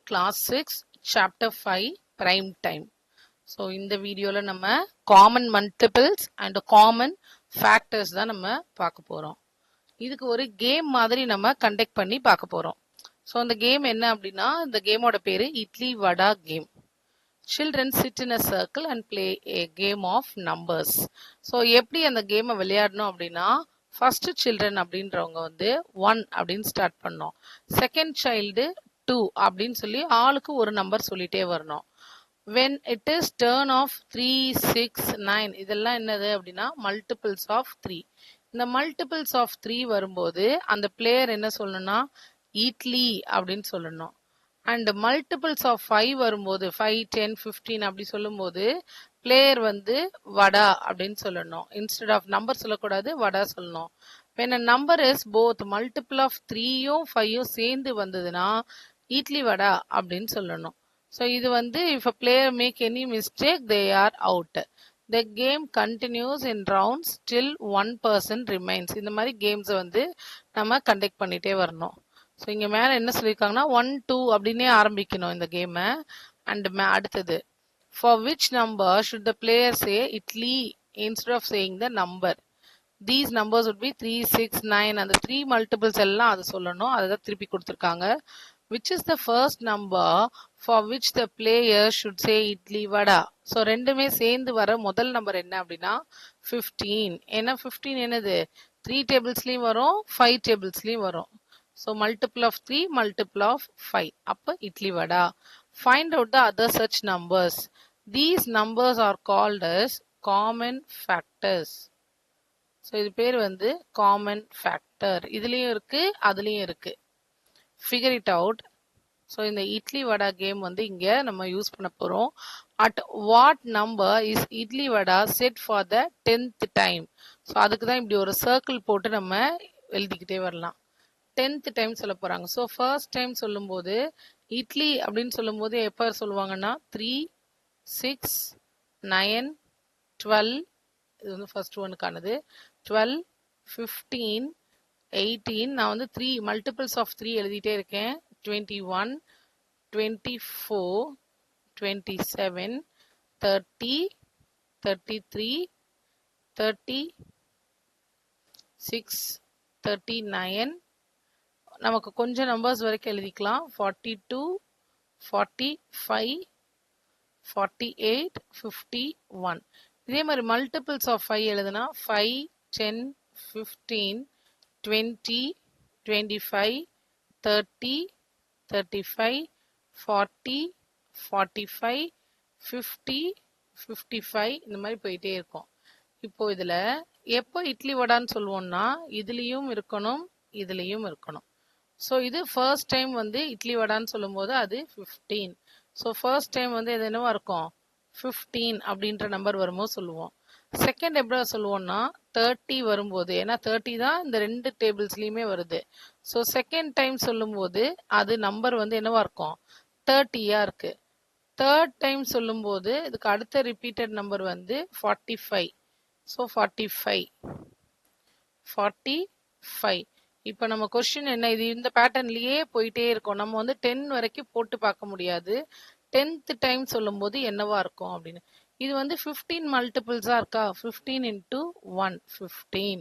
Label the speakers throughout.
Speaker 1: Class 6 Chapter 5 Prime Time. So இந்த வீடியோல நம்ம common multiples and common factors தான் நம்ம பார்க்க போறோம். இதுக்கு ஒரு கேம் மாதிரி நம்ம கண்டக்ட் பண்ணி பார்க்க போறோம். ஸோ அந்த கேம் என்ன அப்படின்னா இந்த கேமோட பேரு idli vada game. Children sit in a circle and play a game of numbers. So எப்படி அந்த கேமை விளையாடணும் அப்படின்னா ஃபர்ஸ்ட் சில்ட்ரன் அப்படின்றவங்க வந்து 1 அப்படின்னு ஸ்டார்ட் பண்ணோம். செகண்ட் சைல்டு 2 அப்படின்னு சொல்லி ஆளுக்கு ஒரு நம்பர் சொல்லிட்டே வரணும். when it is turn of 3 6 9 இதெல்லாம் என்னது அப்படின்னா மல்டிபிள்ஸ் ஆஃப் 3. இந்த மல்டிபிள்ஸ் ஆஃப் 3 வரும்போது அந்த பிளேயர் என்ன சொல்லணும்னா இட்லி அப்படின்னு சொல்லணும். அண்ட் மல்டிபிள்ஸ் ஆஃப் 5 வரும்போது 5 10 15 அப்படி சொல்லும்போது பிளேயர் வந்து வடா அப்படின்னு சொல்லணும். இன்ஸ்டெட் ஆஃப் நம்பர் சொல்லக்கூடாது, வடா சொல்லணும். when a number is both multiple of 3யும் 5யும் சேர்ந்து வந்ததுன்னா இட்லி வடா அப்படின்னு சொல்லணும். ஸோ இது வந்து if a player make any mistake they are out. The game continues in rounds till one person remains. இந்த மாதிரி கேம்ஸை வந்து நம்ம கண்டக்ட் பண்ணிட்டே வரணும். ஸோ இங்கே மேலே என்ன சொல்லியிருக்காங்கன்னா 1 2 அப்படின்னே ஆரம்பிக்கணும் இந்த கேமை. அண்ட் அடுத்தது for which number should the player say idli instead of saying the number. These numbers would be 3 6 9. அந்த 3 multiples எல்லாம் அது சொல்லணும். அதை தான் திருப்பி கொடுத்துருக்காங்க. which is the first number for which the player should say idli vada. So ரெண்டுமே சேர்ந்து வர முதல் நம்பர் என்ன அப்படின்னா 15. ஏன்னா 15 என்னது 3 டேபிள்ஸ்லையும் வரும் 5 டேபிள்ஸ்லையும் வரும். So multiple of 3 multiple of 5 அப்போ idli vada. find out the other such numbers. These numbers are called as common factors. So இது பேர் வந்து காமன் ஃபேக்டர். இதுலேயும் இருக்கு அதுலேயும் இருக்கு. Figure it out. ஸோ இந்த இட்லி வடா கேம் வந்து இங்கே நம்ம யூஸ் பண்ண போகிறோம். At what number is idli vada set for the 10th time. So அதுக்கு தான் இப்படி ஒரு சர்க்கிள் போட்டு நம்ம எழுதிக்கிட்டே வரலாம். 10th டைம் சொல்ல போகிறாங்க. ஸோ ஃபர்ஸ்ட் டைம் சொல்லும்போது இட்லி அப்படின்னு சொல்லும்போது எப்போ சொல்லுவாங்கன்னா 3 6 9 12. இது வந்து ஃபர்ஸ்ட் ஒன்னுக்கானது. 12 15 18. நான் வந்து 3 மல்டிபிள்ஸ் ஆஃப் 3 எழுதிட்டே இருக்கேன். 21 24 27 30 33 36 39. நமக்கு கொஞ்சம் நம்பர்ஸ் வரைக்கும் எழுதிக்கலாம். 42 45 48 51. இதே மாதிரி மல்டிபிள்ஸ் ஆஃப் 5 எழுதுனா 5 10 15 20 25 30 35 40 45 50 55 இந்த மாதிரி போயிட்டே இருக்கும். இப்போ இதுல எப்போ இட்லி வடான்னு சொல்லுவோம்னா இதுலயும் இருக்கணும் இதுலயும் இருக்கணும். ஸோ இது ஃபர்ஸ்ட் டைம் வந்து இட்லி வடான்னு சொல்லும்போது அது 15. ஸோ ஃபர்ஸ்ட் டைம் வந்து இது என்னவா இருக்கும் 15 அப்படின்ற நம்பர் வரும்போது சொல்லுவோம். செகண்ட் எப்படி சொல்லுவோம்னா 30 வரும்போது, ஏன்னா 30 தான் இந்த ரெண்டு டேபிள்ஸ்லையுமே வருது. ஸோ செகண்ட் டைம் சொல்லும்போது அது நம்பர் வந்து என்னவா இருக்கும் 30யா இருக்கு. தேர்ட் டைம் சொல்லும்போது இதுக்கு அடுத்த ரிப்பீட்டட் நம்பர் வந்து 45. ஸோ 45. இப்போ நம்ம கொஸ்டின் என்ன, இது இந்த பேட்டர்ன்லயே போயிட்டே இருக்கும். நம்ம வந்து 10 வரைக்கும் போட்டு பார்க்க முடியாது. 10th டைம் சொல்லும்போது என்னவா இருக்கும் அப்படின்னு. இது வந்து 15 மல்டிபிள்ஸா இருக்கா. 15 into 1 15.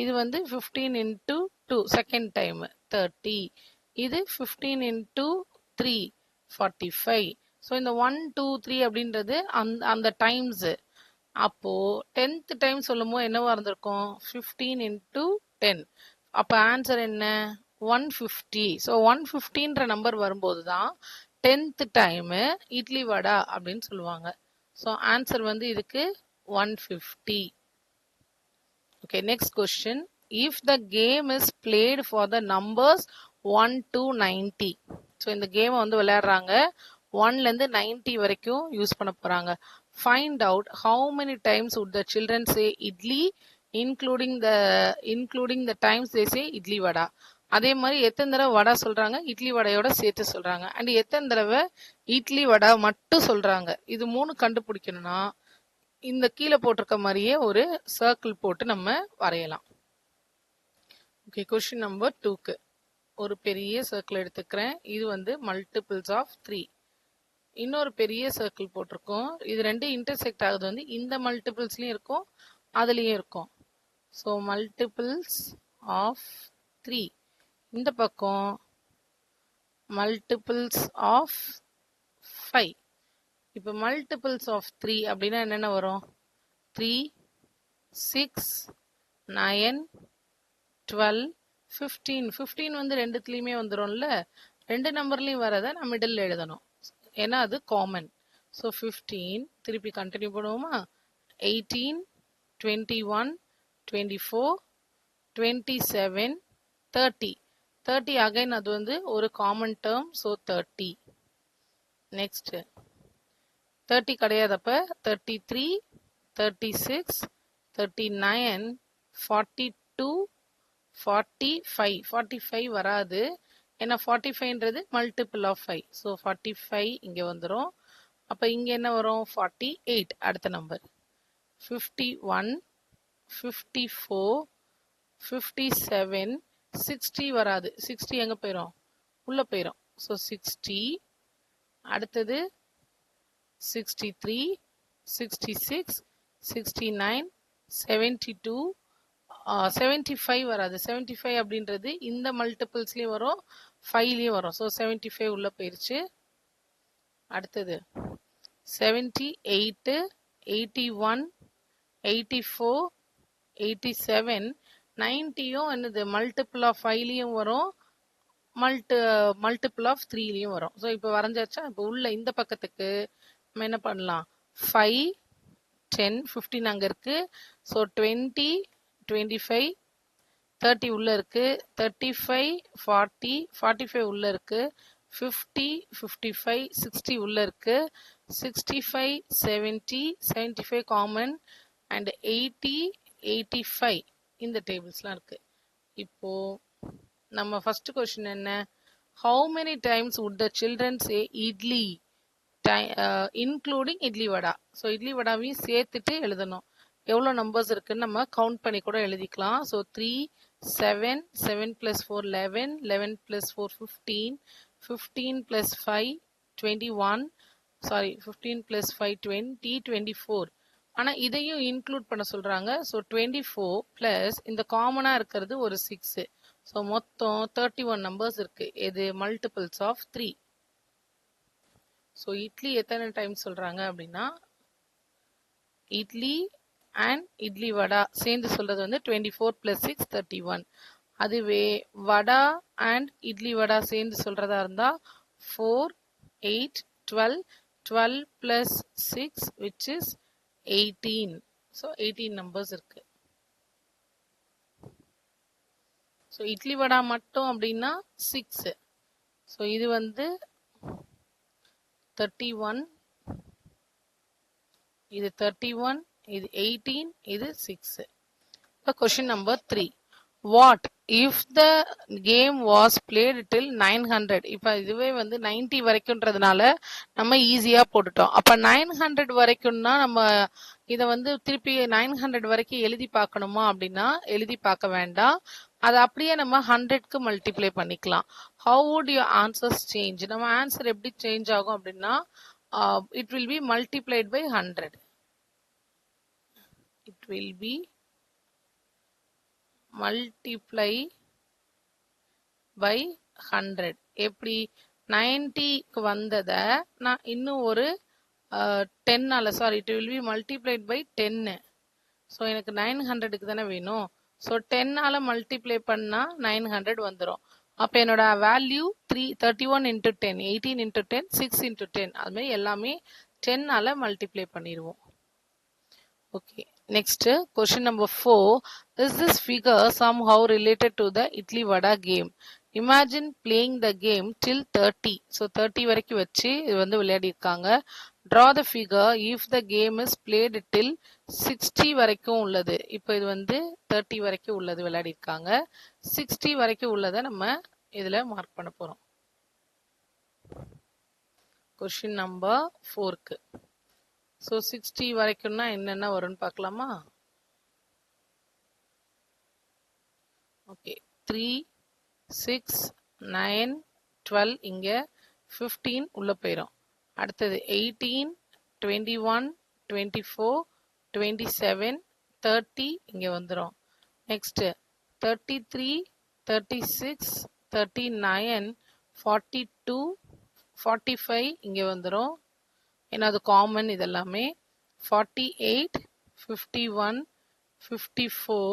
Speaker 1: இது வந்து 15 into 2 செகண்ட் டைம் 30. இது 15 into 3 45. ஸோ இந்த 1 2 3 அப்படின்றது அந்த டைம்ஸ். அப்போ 10th டைம் சொல்லும்போது என்னவா இருந்திருக்கும் 15 into 10. அப்போ ஆன்சர் என்ன 150. ஸோ 150ன்ற நம்பர் வரும்போது தான் 10th டைம் இட்லி வடா அப்படின்னு சொல்லுவாங்க. ஸோ ஆன்சர் வந்து இதுக்கு 150. Okay, next question. If the game is played for the numbers 1 to 90. So இந்த கேமை வந்து விளையாடுறாங்க 1லேருந்து 90 வரைக்கும் யூஸ் பண்ண போறாங்க. Find out how many times would the children say idli including the times they say idli vada. அதே மாதிரி எத்தனை தடவை வடா சொல்றாங்க இட்லி வடையோட சேர்த்து சொல்றாங்க. அண்ட் எத்தனை தடவை இட்லி வடா மட்டும் சொல்றாங்க. இது 3 கண்டுபிடிக்கணும்னா இந்த கீழே போட்டிருக்க மாதிரியே ஒரு சர்க்கிள் போட்டு நம்ம வரையலாம். ஓகே, கொஸ்டின் நம்பர் 2க்கு ஒரு பெரிய சர்க்கிள் எடுத்துக்கிறேன். இது வந்து மல்டிபிள்ஸ் ஆஃப் 3. இன்னொரு பெரிய சர்க்கிள் போட்டிருக்கோம். இது ரெண்டு இன்டர்செக்ட் ஆகுது வந்து இந்த மல்டிபிள்ஸ்லயும் இருக்கும், அதுலயும் இருக்கும். So multiples of 3. இந்த பக்கம் மல்டிபிள்ஸ் ஆஃப் 5. இப்போ மல்டிபிள்ஸ் ஆஃப் 3 அப்படின்னா என்னென்ன வரும்? 3, 6, 9, 12, 15. 15 வந்து ரெண்டுத்துலயுமே வந்துரும்ல, ரெண்டு நம்பர்லயும் வரதை நான் மிடில் எழுதணும், ஏன்னா அது காமன். ஸோ 15 திருப்பி கண்டினியூ பண்ணுவோமா? 18, 21, 24, 27, 30. 30 அகைன் அது வந்து ஒரு காமன் டேர்ம். ஸோ 30. நெக்ஸ்ட் 30 கிடையாதப்ப 33, 36, 39, 42, 45. 45 வராது, ஏன்னா 45ன்றது மல்டிபிள் ஆஃப் 5. ஸோ 45 இங்கே வந்துடும். அப்போ இங்கே என்ன வரும்? 48 அடுத்த நம்பர். 51, 54, 57, 60 வராது. 60 எங்கே போயிடும்? உள்ள போயிடும். ஸோ 60. அடுத்தது 63, 66, 69, 72, 75 வராது. 75 அப்படின்றது இந்த மல்டிபிள்ஸ்லயும் வரும், 5லயும் வரும். ஸோ 75 உள்ள போயிருச்சு. அடுத்தது 78, 81, 84, 87, 90யும் என்னது மல்டிபிள் ஆஃப் 5லயும் வரும், மல்டிபிள் ஆஃப் 3லயும் வரும். ஸோ இப்போ வரைஞ்சாச்சா? இப்போ உள்ள இந்த பக்கத்துக்கு நம்ம என்ன பண்ணலாம்? 5, 10, 15 அங்க இருக்கு. ஸோ 20, 25, 30 உள்ள இருக்கு. 35, 40, 45 உள்ள இருக்கு. 50, 55, 60 உள்ள இருக்கு. 65, 70, 75 காமன் அண்ட் 80, 85 இந்த டேபிள்ஸ்லாம் இருக்கு. இப்போ நம்ம ஃபர்ஸ்ட் கொஸ்டின் என்ன? How many times would the children say idli including idli vada? So idli வடாவையும் சேர்த்துட்டு எழுதணும். எவ்வளோ நம்பர்ஸ் இருக்குன்னு நம்ம கவுண்ட் பண்ணி கூட எழுதிக்கலாம். So 3, 7, 7 + 4 11, 11 + 4 15, 15 + 5 21, sorry 15 + 5 20, 24. ஆனால் இதையும் இன்க்ளூட் பண்ண சொல்கிறாங்க. ஸோ 24 ப்ளஸ் இந்த காமனாக இருக்கிறது ஒரு 6. ஸோ மொத்தம் 31 நம்பர்ஸ் இருக்கு. இது மல்டிபிள்ஸ் ஆஃப் 3. ஸோ இட்லி எத்தனை டைம் சொல்றாங்க அப்படின்னா, இட்லி அண்ட் இட்லி வடா சேர்ந்து சொல்றது வந்து 24 + 6 31. அதுவே வடா அண்ட் இட்லி வடா சேர்ந்து சொல்றதா இருந்தா 4, 8, 12, 12 + 6 which is 18. ஸோ 18 நம்பர்ஸ் இருக்கு. ஸோ இட்லி வடா மட்டும் அப்படின்னா 6. ஸோ இது வந்து 31, இது 31, இது 18, இது 6. இப்போ question number 3. What if the game was played till 900? இப்போ இதுவே வந்து 90 வரைக்கும்ன்றதுனால நம்ம ஈஸியாக போட்டுட்டோம். அப்போ 900 வரைக்கும்னா நம்ம இதை வந்து திருப்பி 900 வரைக்கும் எழுதி பார்க்கணுமா அப்படின்னா எழுதி பார்க்க வேண்டாம். அதை அப்படியே நம்ம 100க்கு மல்டிப்ளை பண்ணிக்கலாம். How would your answers change? நம்ம ஆன்சர் எப்படி சேஞ்ச் ஆகும் அப்படின்னா it will be multiplied by 100. It will be multiply by 100. எப்படி? 90க்கு வந்ததை நான் இன்னும் ஒரு 10ஆல, sorry it will be multiplied by 10. So எனக்கு 900க்கு தானே வேணும். ஸோ 10ஆல மல்டிப்ளை பண்ணா 900 வந்துடும். அப்போ என்னோட வேல்யூ 31 × 10, 18 × 10, 6 × 10. அது மாதிரி எல்லாமே 10ஆல மல்டிப்ளை பண்ணிடுவோம். Okay, next question number 4. Is this figure somehow related to the idli vada game? Imagine playing the game till 30. So 30 வரைக்கும் வச்சு இது வந்து விளையாடி இருக்காங்க. Draw the figure if the game is played till 60 வரைக்கும் உள்ளது. இப்போ இது வந்து 30 வரைக்கும் உள்ளது விளையாடி இருக்காங்க. 60 வரைக்கும் உள்ளதை நம்ம இதுல மார்க் பண்ண போறோம். Question number 4க்கு. ஸோ 60 வரைக்கும்னா என்னென்ன வரும்னு பார்க்கலாமா? ஓகே, 3, 6, 9 12 இங்க 15 உள்ள போயிடும். அடுத்தது 18 21 24 27 30 இங்க வந்துடும். நெக்ஸ்ட் 33 36 39 42 45 இங்க வந்துடும். ஏன்னா அது காமன் இதெல்லாமே. 48 51 54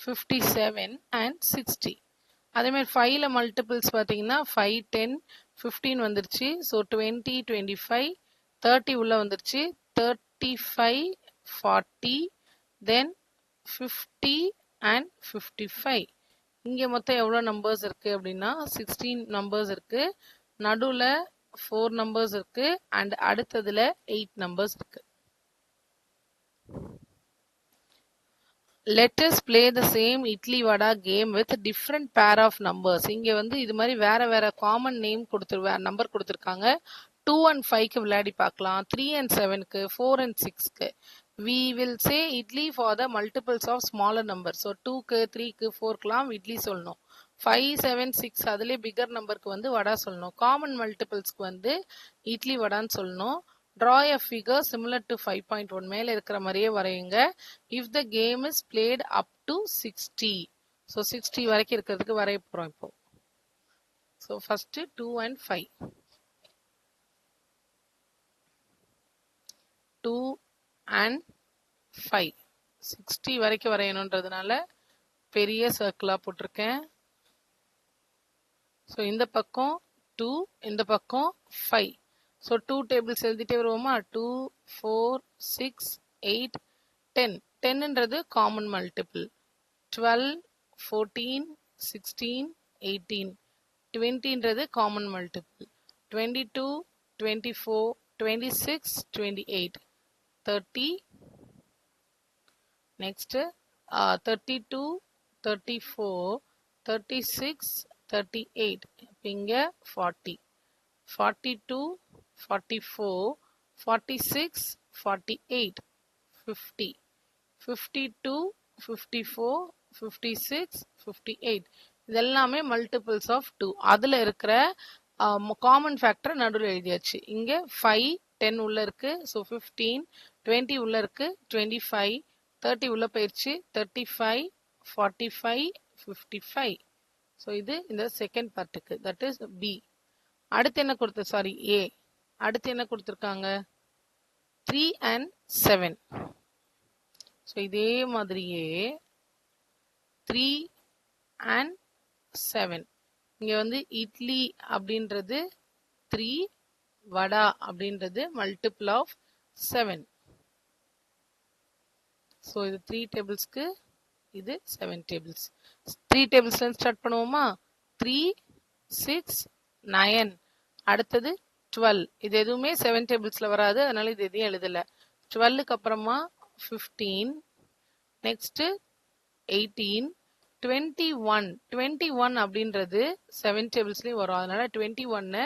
Speaker 1: 57 அண்ட் 60. அதே மாதிரி 5ல மல்டிபிள்ஸ் பார்த்தீங்கன்னா 5 10 15 வந்துருச்சு. ஸோ 20 25 30 உள்ள வந்துருச்சு. 35 40 தென் 50 அண்ட் 55. இங்க மொத்தம் எவ்வளோ நம்பர்ஸ் இருக்கு அப்படின்னா 16 நம்பர்ஸ் இருக்கு. நடுவுல 4 நம்பர்ஸ் இருக்கு அண்ட் அடுத்ததுல 8 நம்பர்ஸ் இருக்கு. Let us play the same idli vada game with different pair of numbers. இங்க வந்து இது மாதிரி வேற வேற காமன் நேம் நம்பர் கொடுத்துருக்காங்க. 2 and 5க்கு விளையாடி பார்க்கலாம். 3 and 7க்கு, 4 and 6க்கு. We will say idli for the multiples of smaller numbers. So 2க்கு 3க்கு 4க்குலாம் இட்லி சொல்லணும். 5 7 6 அதுலேயே பிகர் நம்பருக்கு வந்து வடா சொல்லணும். காமன் மல்டிபிள்ஸ்க்கு வந்து இட்லி வடான்னு சொல்லணும். Draw a figure similar to 5.1. மேல இருக்கிற மாதிரியே வரையுங்க. If the game is played up to 60. So 60 வரைக்கும் இருக்கிறதுக்கு வரைய போறோம் இப்போ. So first 2 and 5. 2 and 5. 60 வரைக்கும் வரையணுன்றதுனால பெரிய சர்க்கிளா போட்டிருக்கேன். ஸோ இந்த பக்கம் 2, இந்த பக்கம் 5. ஸோ 2 டேபிள்ஸ் எழுதிட்டே வருவோமா? 2 4 6 8 10. 10ன்றது காமன் மல்டிபிள். 12 14 16 18. 20ன்றது காமன் மல்டிபிள். 22 24 26 28 30. நெக்ஸ்ட் 32 34 36 38. இங்க 40. 42 44 46 48 50. 52 54 56 58. இதெல்லாமே மல்டிபிள்ஸ் ஆஃப் 2. அதுல இருக்கிற காமன் ஃபேக்டர் நடுவில் எழுதியாச்சு. இங்க 5 10 உள்ள இருக்கு. ஸோ 15 20 உள்ள இருக்கு. 25 30 உள்ள போயிடுச்சு. 35 45 55. ஸோ இது இந்த செகண்ட் பார்ட்டுக்கு, தட் இஸ் பி. அடுத்து என்ன ஏ. அடுத்து என்ன கொடுத்துருக்காங்க? 3 and 7. ஸோ இதே மாதிரியே 3 and 7. இங்க வந்து இட்லி அப்படின்றது 3, வடா அப்படின்றது மல்டிபிள் ஆஃப் 7. ஸோ இது 3 டேபிள்ஸ்க்கு, இது 7 டேபிள்ஸ். 3 டேபிள்ஸ்ல ஸ்டார்ட் பண்ணுவோமா? 3 6 9. அடுத்தது 12. இது எதுவுமே 7 டேபிள்ஸ்ல வராது, அதனால இது எதையும் எழுதல. 12க்கு அப்புறமா 15. நெக்ஸ்ட் 18 21. 21 அப்படின்றது 7 டேபிள்ஸ்லயும் வரும், அதனால 21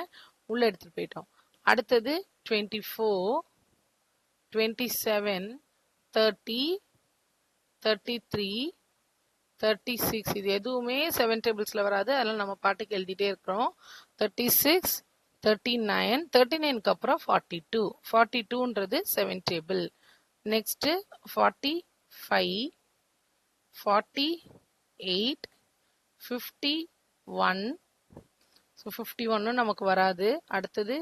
Speaker 1: உள்ள எடுத்துட்டு போயிட்டோம். அடுத்தது 24 27 30 33 36. இது எதுவுமே 7 டேபிள்ஸ்ல வராது, அதனால நம்ம பாட்டுக்கு எழுதிட்டே இருக்கிறோம். 36 39. 39க்கு அப்புறம் 42. 42ன்றது 7 டேபிள். நெக்ஸ்ட் 45 48 51. ஸோ 51 நமக்கு வராது. அடுத்தது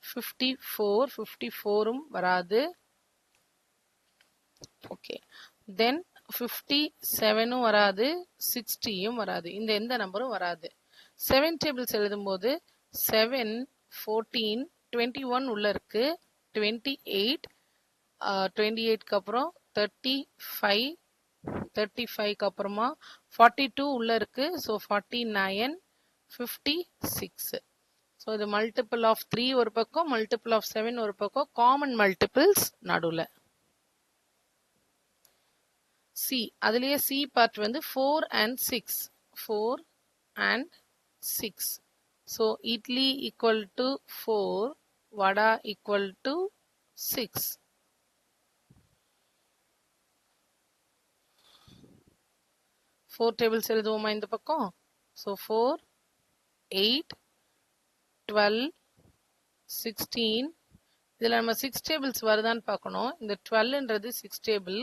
Speaker 1: 54. 54ம் வராது. ஓகே. தென் 57ம் வராது. 60யும் வராது. இந்த எந்த நம்பரும் வராது. 7 டேபிள்ஸ் எழுதும்போது 7 14 21 உள்ள இருக்கு. 28 28க்கு அப்புறம் 35 35க்கு அப்புறமா 42 உள்ள இருக்கு. ஸோ 49 56. ஸோ இது மல்டிபிள் ஆஃப் 3 ஒரு பக்கம், மல்டிபிள் ஆஃப் 7 ஒரு பக்கம், காமன் மல்டிபிள்ஸ் நடுவில். சி, அதுலயே சி பார்ட் வந்து 4 and 6. 4 and 6. So idli equal to 4, vada equal to 6. Four tables எழுதுவோமா இந்த பக்கம்? ஸோ 4 8, 12, 16. இதில் நம்ம 6 டேபிள்ஸ் வருதான்னு பார்க்கணும். இந்த 12ன்றது 6 டேபிள்.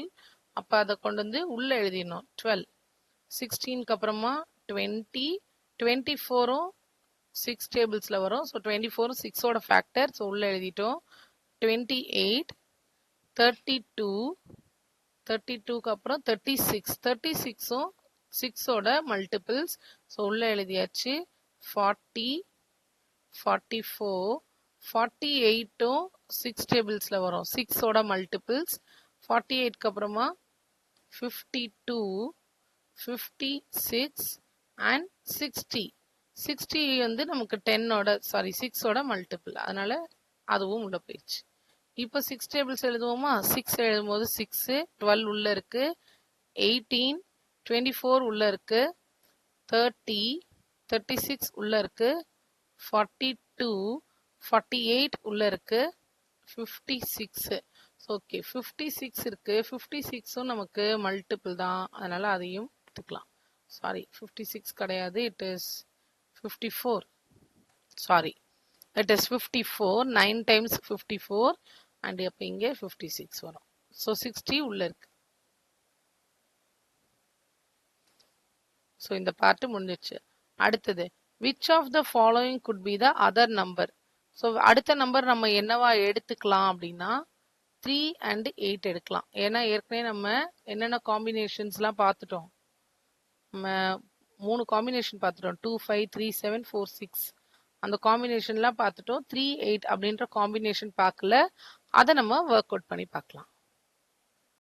Speaker 1: அப்போ அதை கொண்டு வந்து உள்ளே எழுதிடணும். 12, 16க்கு அப்புறமா 20, 24ம் 6 டேபிள்ஸில் வரும். So 24 6ஓட factor. ஸோ உள்ளே எழுதிட்டோம். 28, 32, 32க்கு அப்புறம் 36, 36ம் 6ஓட மல்டிபிள்ஸ். ஸோ உள்ளே எழுதியாச்சு. 40, 44, 48ம் 6 டேபிள்ஸில் வரும். 6ஓட மல்டிபிள்ஸ். 48க்கு அப்புறமா 52, 56 அண்ட் 60. 60 வந்து நமக்கு 6ஓட மல்டிபிள். அதனால அதுவும் உள்ள போயிடுச்சு. இப்போ 6 டேபிள்ஸ் எழுதுவோமா? 6 எழுதும்போது 6, 12 உள்ள இருக்கு, 18, 24 உள்ள இருக்கு, 30, 36 உள்ள இருக்கு, 42, 48 உள்ள இருக்கு, 56. ஓகே, 56 இருக்கு. 56ம் நமக்கு மல்டிபிள் தான். அதனால அதையும் எடுத்துக்கலாம். சாரி, 56 கிடையாது. It is 54. Sorry, it is 54. 9 times 54 and அப்ப இங்க 56 வரும். So 60 உள்ள இருக்கு. So இந்த பார்ட் முடிஞ்சிச்சு. அடுத்தது, which of the following could be the other number? So அடுத்த நம்பர் நம்ம என்னவா எடுத்துக்கலாம் அப்படின்னா 3 and 8 எடுக்கலாம். ஏன்னா ஏற்கனவே நம்ம என்னென்ன காம்பினேஷன்ஸ்லாம் பார்த்துட்டோம். நம்ம 3 காம்பினேஷன் பார்த்துட்டோம். 2, 5, 3, 7, 4, 6. அந்த காம்பினேஷன்லாம் பார்த்துட்டோம். 3, 8 அப்படின்ற காம்பினேஷன் பார்க்கல. அதை நம்ம ஒர்க் அவுட் பண்ணி பார்க்கலாம்.